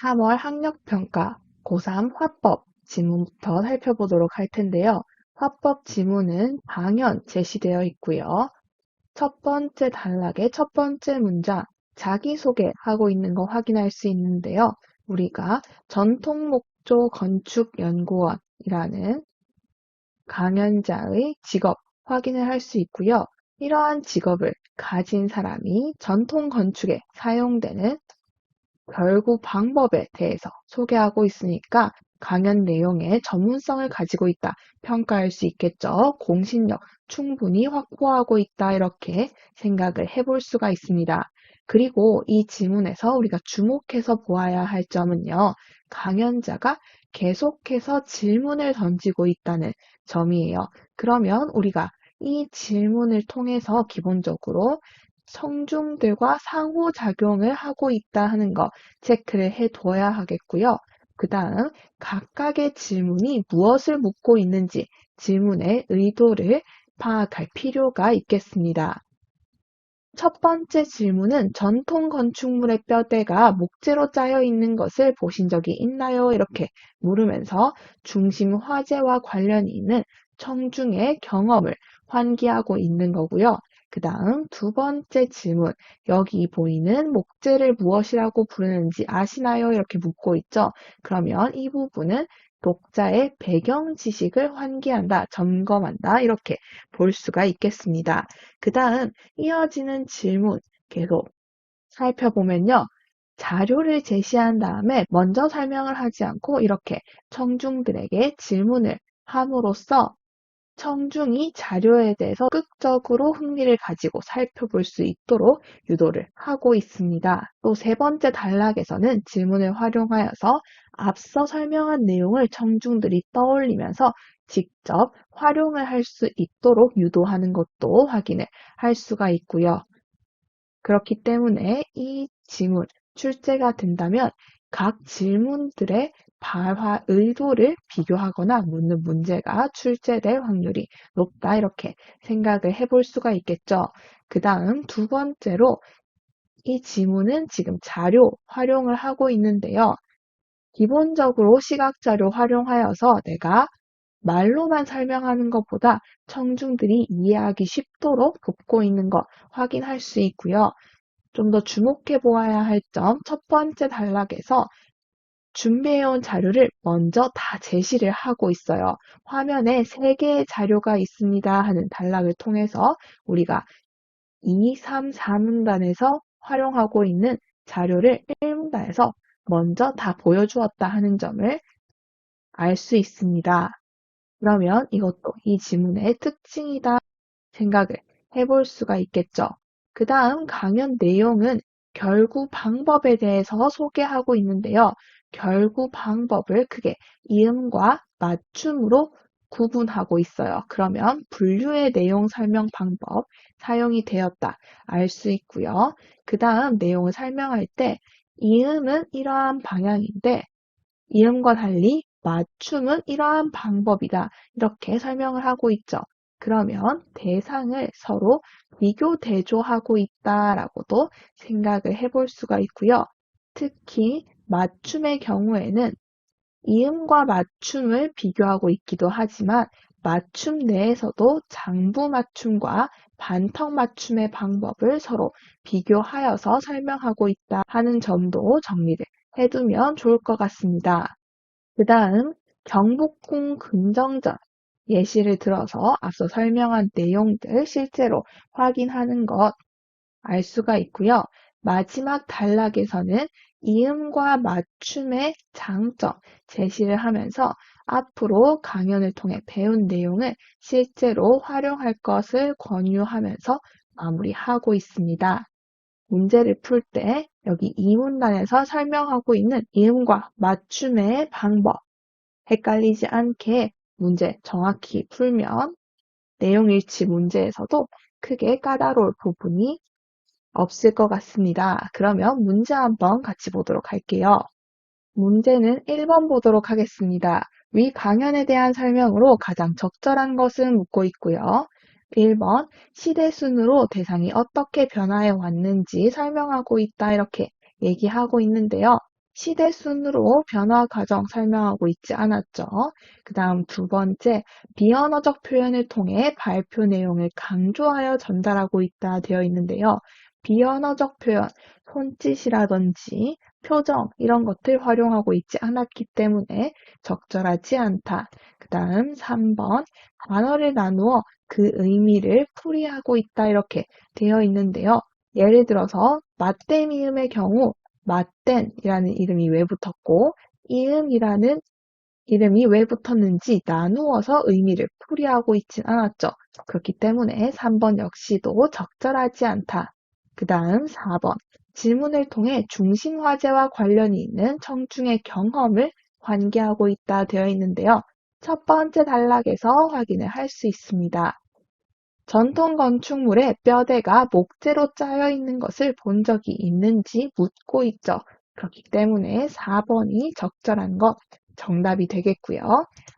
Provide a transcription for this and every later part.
3월 학력평가 고3 화법 지문부터 살펴보도록 할 텐데요. 화법 지문은 당연 제시되어 있고요. 첫 번째 단락의 첫 번째 문장, 자기소개하고 있는 거 확인할 수 있는데요. 우리가 전통목조 건축연구원이라는 강연자의 직업 확인을 할 수 있고요. 이러한 직업을 가진 사람이 전통 건축에 사용되는 결구 방법에 대해서 소개하고 있으니까 강연 내용의 전문성을 가지고 있다 평가할 수 있겠죠. 공신력 충분히 확보하고 있다 이렇게 생각을 해볼 수가 있습니다. 그리고 이 지문에서 우리가 주목해서 보아야 할 점은요. 강연자가 계속해서 질문을 던지고 있다는 점이에요. 그러면 우리가 이 질문을 통해서 기본적으로 청중들과 상호작용을 하고 있다 하는 거 체크를 해둬야 하겠고요. 그 다음 각각의 질문이 무엇을 묻고 있는지 질문의 의도를 파악할 필요가 있겠습니다. 첫 번째 질문은 전통 건축물의 뼈대가 목재로 짜여 있는 것을 보신 적이 있나요? 이렇게 물으면서 중심 화재와 관련이 있는 청중의 경험을 환기하고 있는 거고요. 그 다음 두 번째 질문, 여기 보이는 목재를 무엇이라고 부르는지 아시나요? 이렇게 묻고 있죠. 그러면 이 부분은 독자의 배경 지식을 환기한다, 점검한다 이렇게 볼 수가 있겠습니다. 그 다음 이어지는 질문 계속 살펴보면요. 자료를 제시한 다음에 먼저 설명을 하지 않고 이렇게 청중들에게 질문을 함으로써 청중이 자료에 대해서 적극적으로 흥미를 가지고 살펴볼 수 있도록 유도를 하고 있습니다. 또 세 번째 단락에서는 질문을 활용하여서 앞서 설명한 내용을 청중들이 떠올리면서 직접 활용을 할 수 있도록 유도하는 것도 확인을 할 수가 있고요. 그렇기 때문에 이 지문 출제가 된다면 각 질문들의 발화 의도를 비교하거나 묻는 문제가 출제될 확률이 높다 이렇게 생각을 해볼 수가 있겠죠. 그 다음 두 번째로 이 지문은 지금 자료 활용을 하고 있는데요. 기본적으로 시각자료 활용하여서 내가 말로만 설명하는 것보다 청중들이 이해하기 쉽도록 돕고 있는 것 확인할 수 있고요. 좀 더 주목해 보아야 할 점, 첫 번째 단락에서 준비해온 자료를 먼저 다 제시를 하고 있어요. 화면에 3개의 자료가 있습니다 하는 단락을 통해서 우리가 2, 3, 4문단에서 활용하고 있는 자료를 1문단에서 먼저 다 보여주었다 하는 점을 알 수 있습니다. 그러면 이것도 이 지문의 특징이다 생각을 해볼 수가 있겠죠. 그 다음 강연 내용은 결구 방법에 대해서 소개하고 있는데요. 결구 방법을 크게 이음과 맞춤으로 구분하고 있어요. 그러면 분류의 내용 설명 방법 사용이 되었다 알 수 있고요. 그 다음 내용을 설명할 때 이음은 이러한 방향인데 이음과 달리 맞춤은 이러한 방법이다. 이렇게 설명을 하고 있죠. 그러면 대상을 서로 비교 대조하고 있다라고도 생각을 해볼 수가 있고요. 특히 맞춤의 경우에는 이음과 맞춤을 비교하고 있기도 하지만 맞춤 내에서도 장부 맞춤과 반턱 맞춤의 방법을 서로 비교하여서 설명하고 있다 하는 점도 정리를 해두면 좋을 것 같습니다. 그 다음 경복궁 긍정전 예시를 들어서 앞서 설명한 내용들 실제로 확인하는 것 알 수가 있고요. 마지막 단락에서는 이음과 맞춤의 장점 제시를 하면서 앞으로 강연을 통해 배운 내용을 실제로 활용할 것을 권유하면서 마무리하고 있습니다. 문제를 풀 때 여기 이 문단에서 설명하고 있는 이음과 맞춤의 방법 헷갈리지 않게 문제 정확히 풀면 내용 일치 문제에서도 크게 까다로울 부분이 없을 것 같습니다. 그러면 문제 한번 같이 보도록 할게요. 문제는 1번 보도록 하겠습니다. 위 강연에 대한 설명으로 가장 적절한 것은 묻고 있고요. 1번 시대 순으로 대상이 어떻게 변화해 왔는지 설명하고 있다 이렇게 얘기하고 있는데요. 시대 순으로 변화 과정 설명하고 있지 않았죠. 그 다음 두 번째, 비언어적 표현을 통해 발표 내용을 강조하여 전달하고 있다 되어 있는데요. 비언어적 표현, 손짓이라든지 표정 이런 것들 활용하고 있지 않았기 때문에 적절하지 않다. 그 다음 3번, 단어를 나누어 그 의미를 풀이하고 있다 이렇게 되어 있는데요. 예를 들어서 맞대미음의 경우 맞댄이라는 이름이 왜 붙었고 이음이라는 이름이 왜 붙었는지 나누어서 의미를 풀이하고 있진 않았죠. 그렇기 때문에 3번 역시도 적절하지 않다. 그 다음 4번 질문을 통해 중심화제와 관련이 있는 청중의 경험을 관계하고 있다 되어 있는데요. 첫 번째 단락에서 확인을 할 수 있습니다. 전통 건축물에 뼈대가 목재로 짜여 있는 것을 본 적이 있는지 묻고 있죠. 그렇기 때문에 4번이 적절한 것 정답이 되겠고요.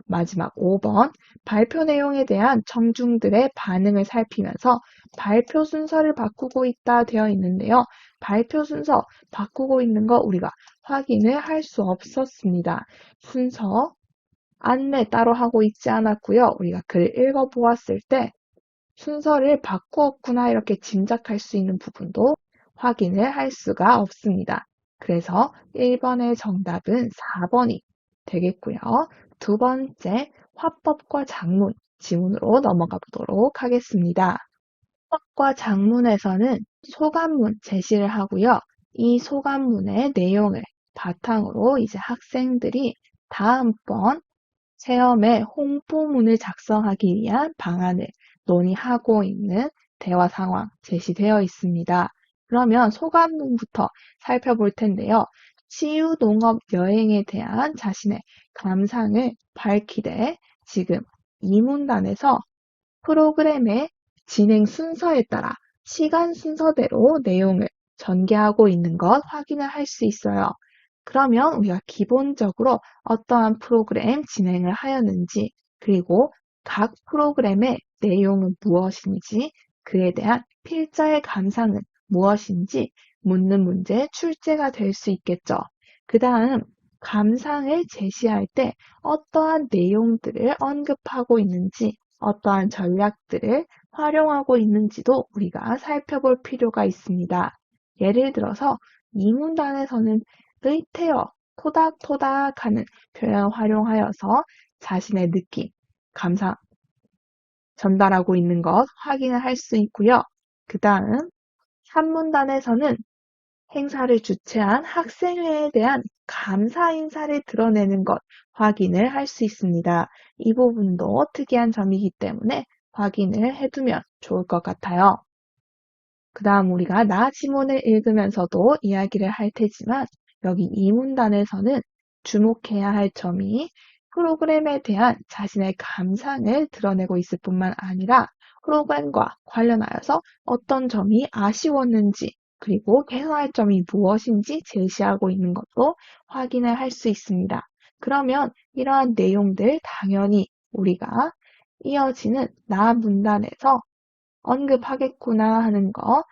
마지막 5번 발표 내용에 대한 청중들의 반응을 살피면서 발표 순서를 바꾸고 있다 되어 있는데요. 발표 순서 바꾸고 있는 거 우리가 확인을 할 수 없었습니다. 순서 안내 따로 하고 있지 않았고요. 우리가 글을 읽어보았을 때 순서를 바꾸었구나 이렇게 짐작할 수 있는 부분도 확인을 할 수가 없습니다. 그래서 1번의 정답은 4번이 되겠고요. 두 번째, 화법과 작문, 지문으로 넘어가 보도록 하겠습니다. 화법과 작문에서는 소감문 제시를 하고요. 이 소감문의 내용을 바탕으로 이제 학생들이 다음번 체험에 홍보문을 작성하기 위한 방안을 논의하고 있는 대화 상황 제시되어 있습니다. 그러면 소감문부터 살펴볼 텐데요. 치유농업 여행에 대한 자신의 감상을 밝히되 지금 이 문단에서 프로그램의 진행 순서에 따라 시간 순서대로 내용을 전개하고 있는 것 확인을 할 수 있어요. 그러면 우리가 기본적으로 어떠한 프로그램 진행을 하였는지, 그리고 각 프로그램의 내용은 무엇인지, 그에 대한 필자의 감상은 무엇인지 묻는 문제 출제가 될 수 있겠죠. 그 다음, 감상을 제시할 때 어떠한 내용들을 언급하고 있는지, 어떠한 전략들을 활용하고 있는지도 우리가 살펴볼 필요가 있습니다. 예를 들어서 이 문단에서는 의태어, 토닥토닥 하는 표현 활용하여서 자신의 느낌, 감상 전달하고 있는 것 확인을 할 수 있고요. 그 다음 3문단에서는 행사를 주최한 학생회에 대한 감사 인사를 드러내는 것 확인을 할 수 있습니다. 이 부분도 특이한 점이기 때문에 확인을 해두면 좋을 것 같아요. 그 다음 우리가 나 지문을 읽으면서도 이야기를 할 테지만 여기 이 문단에서는 주목해야 할 점이 프로그램에 대한 자신의 감상을 드러내고 있을 뿐만 아니라 프로그램과 관련하여서 어떤 점이 아쉬웠는지 그리고 개선할 점이 무엇인지 제시하고 있는 것도 확인을 할 수 있습니다. 그러면 이러한 내용들 당연히 우리가 이어지는 나 문단에서 언급하겠구나 하는 거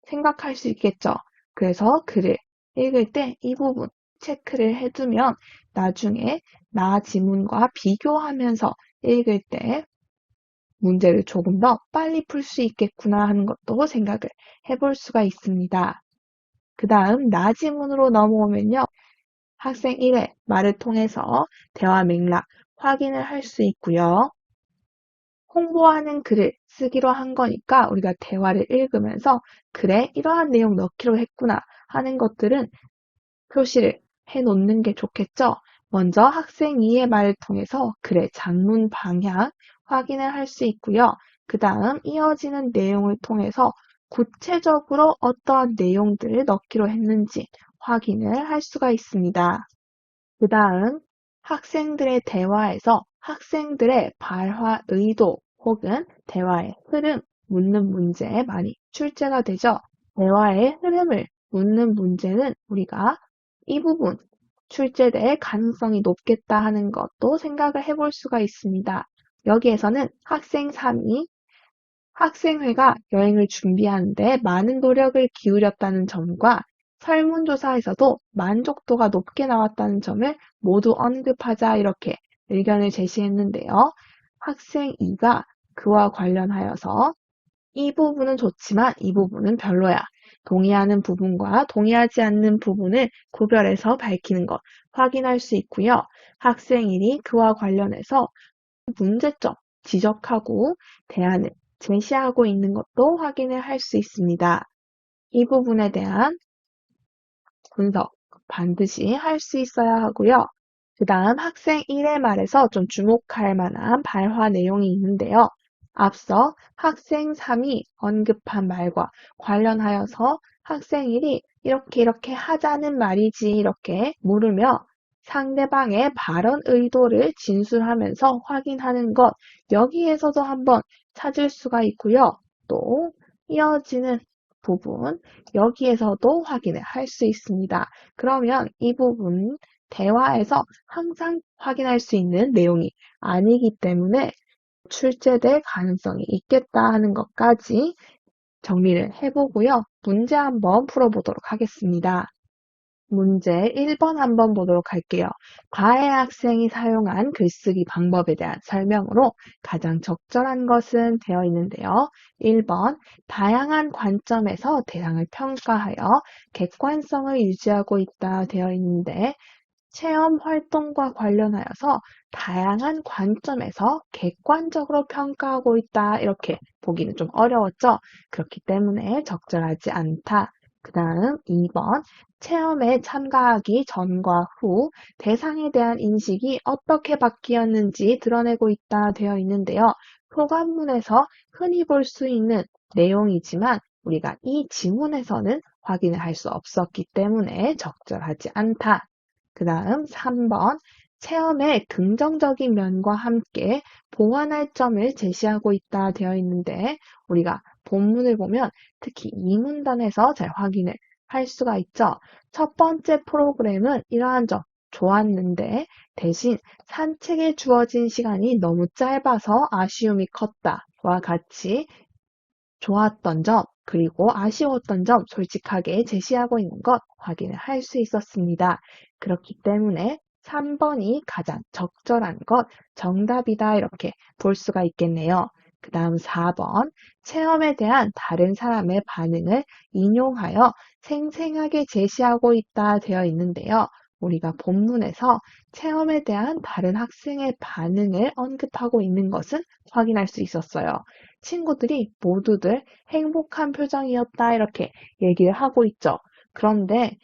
생각할 수 있겠죠. 그래서 글을 읽을 때 이 부분 체크를 해두면 나중에 나 지문과 비교하면서 읽을 때 문제를 조금 더 빨리 풀 수 있겠구나 하는 것도 생각을 해볼 수가 있습니다. 그 다음 나 지문으로 넘어오면요. 학생 1회 말을 통해서 대화 맥락 확인을 할 수 있고요. 홍보하는 글을 쓰기로 한 거니까 우리가 대화를 읽으면서 그래, 이러한 내용 넣기로 했구나 하는 것들은 표시를 해 놓는 게 좋겠죠. 먼저 학생 2의 말을 통해서 글의 장문 방향 확인을 할 수 있고요. 그 다음 이어지는 내용을 통해서 구체적으로 어떠한 내용들을 넣기로 했는지 확인을 할 수가 있습니다. 그 다음 학생들의 대화에서 학생들의 발화 의도 혹은 대화의 흐름 묻는 문제에 많이 출제가 되죠. 대화의 흐름을 묻는 문제는 우리가 이 부분 출제될 가능성이 높겠다 하는 것도 생각을 해볼 수가 있습니다. 여기에서는 학생 3이 학생회가 여행을 준비하는데 많은 노력을 기울였다는 점과 설문조사에서도 만족도가 높게 나왔다는 점을 모두 언급하자 이렇게 의견을 제시했는데요. 학생 2가 그와 관련하여서 이 부분은 좋지만 이 부분은 별로야. 동의하는 부분과 동의하지 않는 부분을 구별해서 밝히는 것 확인할 수 있고요. 학생 1이 그와 관련해서 문제점 지적하고 대안을 제시하고 있는 것도 확인을 할 수 있습니다. 이 부분에 대한 분석 반드시 할 수 있어야 하고요. 그 다음 학생 1의 말에서 좀 주목할 만한 발화 내용이 있는데요. 앞서 학생 3이 언급한 말과 관련하여서 학생 1이 이렇게 하자는 말이지 이렇게 물으며 상대방의 발언 의도를 진술하면서 확인하는 것, 여기에서도 한번 찾을 수가 있고요. 또 이어지는 부분, 여기에서도 확인을 할 수 있습니다. 그러면 이 부분 대화에서 항상 확인할 수 있는 내용이 아니기 때문에 출제될 가능성이 있겠다 하는 것까지 정리를 해보고요. 문제 한번 풀어보도록 하겠습니다. 문제 1번 한번 보도록 할게요. 과외 학생이 사용한 글쓰기 방법에 대한 설명으로 가장 적절한 것은 되어 있는데요. 1번, 다양한 관점에서 대상을 평가하여 객관성을 유지하고 있다 되어 있는데 체험 활동과 관련하여서 다양한 관점에서 객관적으로 평가하고 있다 이렇게 보기는 좀 어려웠죠. 그렇기 때문에 적절하지 않다. 그 다음 2번 체험에 참가하기 전과 후 대상에 대한 인식이 어떻게 바뀌었는지 드러내고 있다 되어 있는데요. 소감문에서 흔히 볼 수 있는 내용이지만 우리가 이 지문에서는 확인을 할 수 없었기 때문에 적절하지 않다. 그 다음 3번 체험의 긍정적인 면과 함께 보완할 점을 제시하고 있다 되어 있는데 우리가 본문을 보면 특히 이 문단에서 잘 확인을 할 수가 있죠. 첫 번째 프로그램은 이러한 점 좋았는데 대신 산책에 주어진 시간이 너무 짧아서 아쉬움이 컸다와 같이 좋았던 점, 그리고 아쉬웠던 점 솔직하게 제시하고 있는 것 확인을 할 수 있었습니다. 그렇기 때문에 3번이 가장 적절한 것, 정답이다 이렇게 볼 수가 있겠네요. 그 다음 4번, 체험에 대한 다른 사람의 반응을 인용하여 생생하게 제시하고 있다 되어 있는데요. 우리가 본문에서 체험에 대한 다른 학생의 반응을 언급하고 있는 것은 확인할 수 있었어요. 친구들이 모두들 행복한 표정이었다 이렇게 얘기를 하고 있죠. 그런데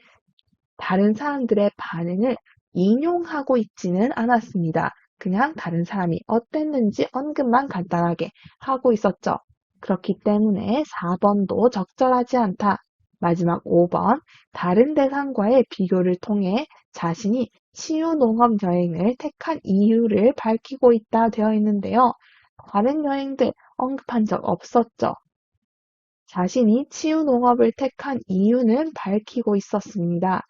다른 사람들의 반응을 인용하고 있지는 않았습니다. 그냥 다른 사람이 어땠는지 언급만 간단하게 하고 있었죠. 그렇기 때문에 4번도 적절하지 않다. 마지막 5번, 다른 대상과의 비교를 통해 자신이 치유농업 여행을 택한 이유를 밝히고 있다 되어 있는데요. 다른 여행들 언급한 적 없었죠. 자신이 치유농업을 택한 이유는 밝히고 있었습니다.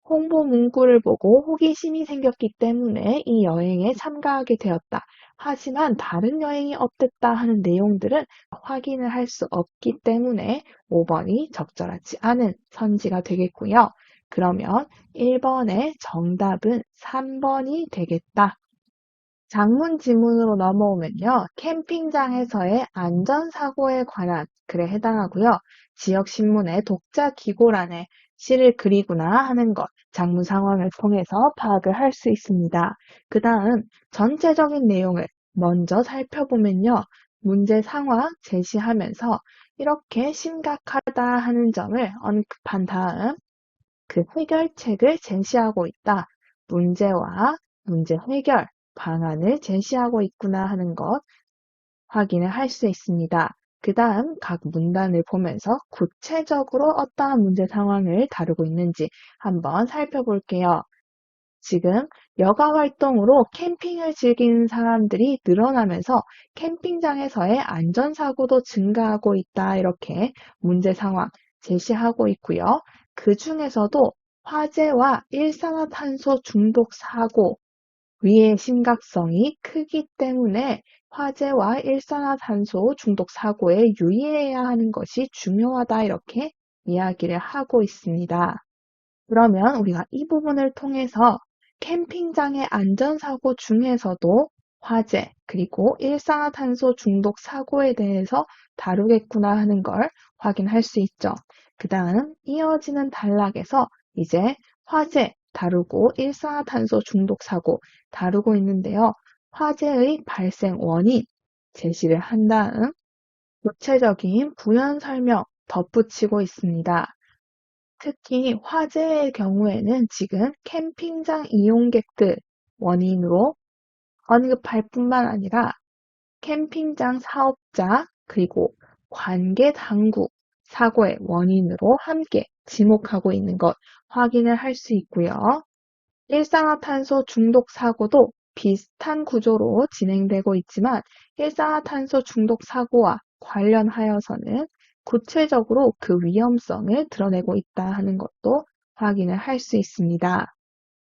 홍보 문구를 보고 호기심이 생겼기 때문에 이 여행에 참가하게 되었다. 하지만 다른 여행이 어땠다 하는 내용들은 확인을 할 수 없기 때문에 5번이 적절하지 않은 선지가 되겠고요. 그러면 1번의 정답은 3번이 되겠다. 장문 지문으로 넘어오면요. 캠핑장에서의 안전사고에 관한 글에 해당하고요. 지역신문의 독자 기고란에 시를 그리구나 하는 것, 장문 상황을 통해서 파악을 할 수 있습니다. 그 다음 전체적인 내용을 먼저 살펴보면요. 문제 상황 제시하면서 이렇게 심각하다 하는 점을 언급한 다음 그 해결책을 제시하고 있다. 문제와 문제 해결 방안을 제시하고 있구나 하는 것 확인을 할 수 있습니다. 그 다음 각 문단을 보면서 구체적으로 어떠한 문제 상황을 다루고 있는지 한번 살펴볼게요. 지금 여가 활동으로 캠핑을 즐기는 사람들이 늘어나면서 캠핑장에서의 안전사고도 증가하고 있다. 이렇게 문제 상황 제시하고 있고요. 그 중에서도 화재와 일산화탄소 중독 사고 위의 심각성이 크기 때문에 화재와 일산화탄소 중독 사고에 유의해야 하는 것이 중요하다. 이렇게 이야기를 하고 있습니다. 그러면 우리가 이 부분을 통해서 캠핑장의 안전사고 중에서도 화재, 그리고 일산화탄소 중독 사고에 대해서 다루겠구나 하는 걸 확인할 수 있죠. 그 다음 이어지는 단락에서 이제 화재 다루고 일산화탄소 중독 사고 다루고 있는데요. 화재의 발생 원인 제시를 한 다음 구체적인 부연 설명 덧붙이고 있습니다. 특히 화재의 경우에는 지금 캠핑장 이용객들 원인으로 언급할 뿐만 아니라 캠핑장 사업자 그리고 관계 당국 사고의 원인으로 함께 지목하고 있는 것 확인을 할 수 있고요. 일산화탄소 중독 사고도 비슷한 구조로 진행되고 있지만 일산화탄소 중독 사고와 관련하여서는 구체적으로 그 위험성을 드러내고 있다 하는 것도 확인을 할 수 있습니다.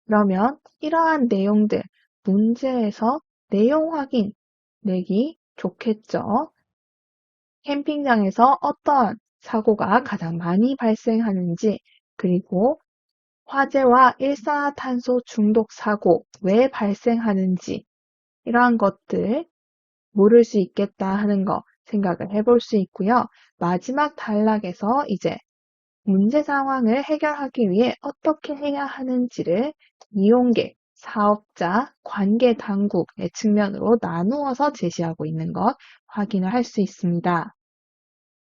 그러면 이러한 내용들, 문제에서 내용 확인 내기 좋겠죠. 캠핑장에서 어떠한 사고가 가장 많이 발생하는지, 그리고 화재와 일산화탄소 중독 사고 왜 발생하는지 이러한 것들 모를 수 있겠다 하는 거 생각을 해볼 수 있고요. 마지막 단락에서 이제 문제 상황을 해결하기 위해 어떻게 해야 하는지를 이용객, 사업자, 관계 당국의 측면으로 나누어서 제시하고 있는 것 확인을 할 수 있습니다.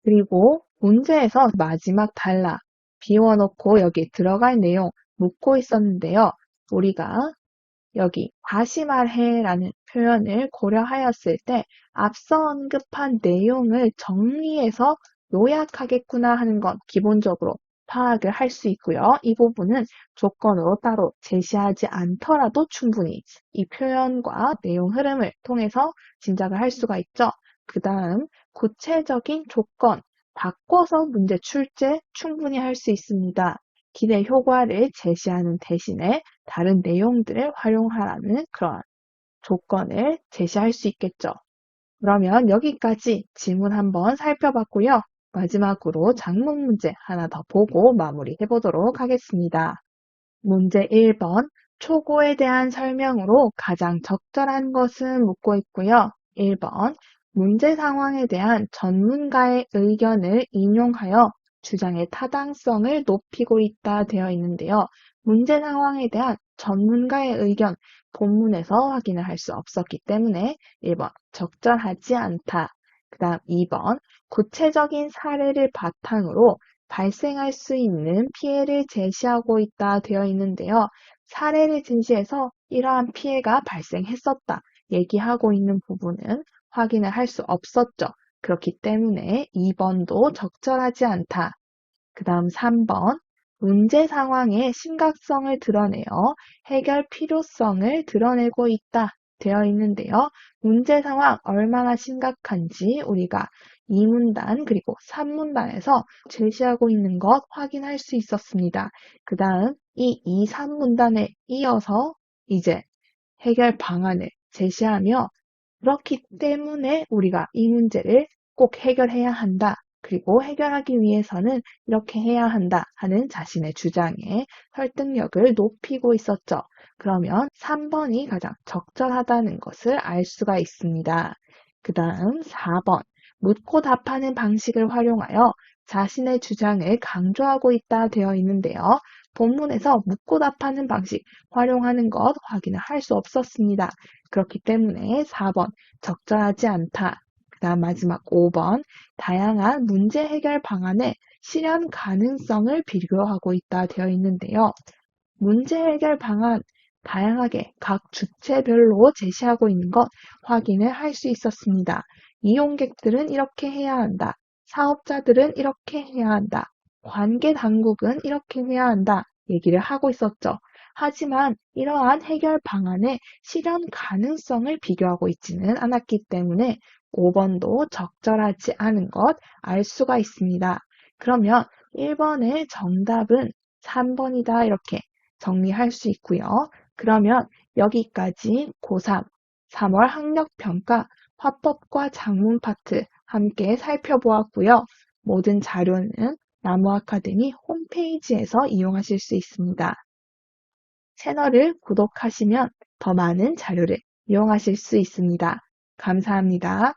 그리고 문제에서 마지막 단락 비워놓고 여기 들어갈 내용 묻고 있었는데요. 우리가 여기 다시 말해 라는 표현을 고려하였을 때 앞서 언급한 내용을 정리해서 요약하겠구나 하는 건 기본적으로 파악을 할 수 있고요. 이 부분은 조건으로 따로 제시하지 않더라도 충분히 이 표현과 내용 흐름을 통해서 짐작을 할 수가 있죠. 그 다음 구체적인 조건, 바꿔서 문제 출제 충분히 할 수 있습니다. 기대 효과를 제시하는 대신에 다른 내용들을 활용하라는 그런 조건을 제시할 수 있겠죠. 그러면 여기까지 질문 한번 살펴봤고요. 마지막으로 작문 문제 하나 더 보고 마무리해 보도록 하겠습니다. 문제 1번, 초고에 대한 설명으로 가장 적절한 것은 묻고 있고요. 1번, 문제 상황에 대한 전문가의 의견을 인용하여 주장의 타당성을 높이고 있다 되어 있는데요. 문제 상황에 대한 전문가의 의견, 본문에서 확인을 할 수 없었기 때문에 1번, 적절하지 않다. 그 다음 2번, 구체적인 사례를 바탕으로 발생할 수 있는 피해를 제시하고 있다 되어 있는데요. 사례를 제시해서 이러한 피해가 발생했었다 얘기하고 있는 부분은 확인을 할 수 없었죠. 그렇기 때문에 2번도 적절하지 않다. 그 다음 3번, 문제 상황의 심각성을 드러내어 해결 필요성을 드러내고 있다 되어 있는데요. 문제 상황 얼마나 심각한지 우리가 2문단 그리고 3문단에서 제시하고 있는 것 확인할 수 있었습니다. 그 다음 이 2, 3문단에 이어서 이제 해결 방안을 제시하며 그렇기 때문에 우리가 이 문제를 꼭 해결해야 한다. 그리고 해결하기 위해서는 이렇게 해야 한다 하는 자신의 주장에 설득력을 높이고 있었죠. 그러면 3번이 가장 적절하다는 것을 알 수가 있습니다. 그 다음 4번, 묻고 답하는 방식을 활용하여 자신의 주장을 강조하고 있다 되어 있는데요. 본문에서 묻고 답하는 방식 활용하는 것 확인을 할 수 없었습니다. 그렇기 때문에 4번 적절하지 않다. 그 다음 마지막 5번 다양한 문제 해결 방안의 실현 가능성을 비교하고 있다 되어 있는데요. 문제 해결 방안 다양하게 각 주체별로 제시하고 있는 것 확인을 할 수 있었습니다. 이용객들은 이렇게 해야 한다. 사업자들은 이렇게 해야 한다. 관계 당국은 이렇게 해야 한다. 얘기를 하고 있었죠. 하지만 이러한 해결 방안의 실현 가능성을 비교하고 있지는 않았기 때문에 5번도 적절하지 않은 것 알 수가 있습니다. 그러면 1번의 정답은 3번이다 이렇게 정리할 수 있고요. 그러면 여기까지 고3, 3월 학력평가 화법과 작문 파트 함께 살펴보았고요. 모든 자료는 나무 아카데미 홈페이지에서 이용하실 수 있습니다. 채널을 구독하시면 더 많은 자료를 이용하실 수 있습니다. 감사합니다.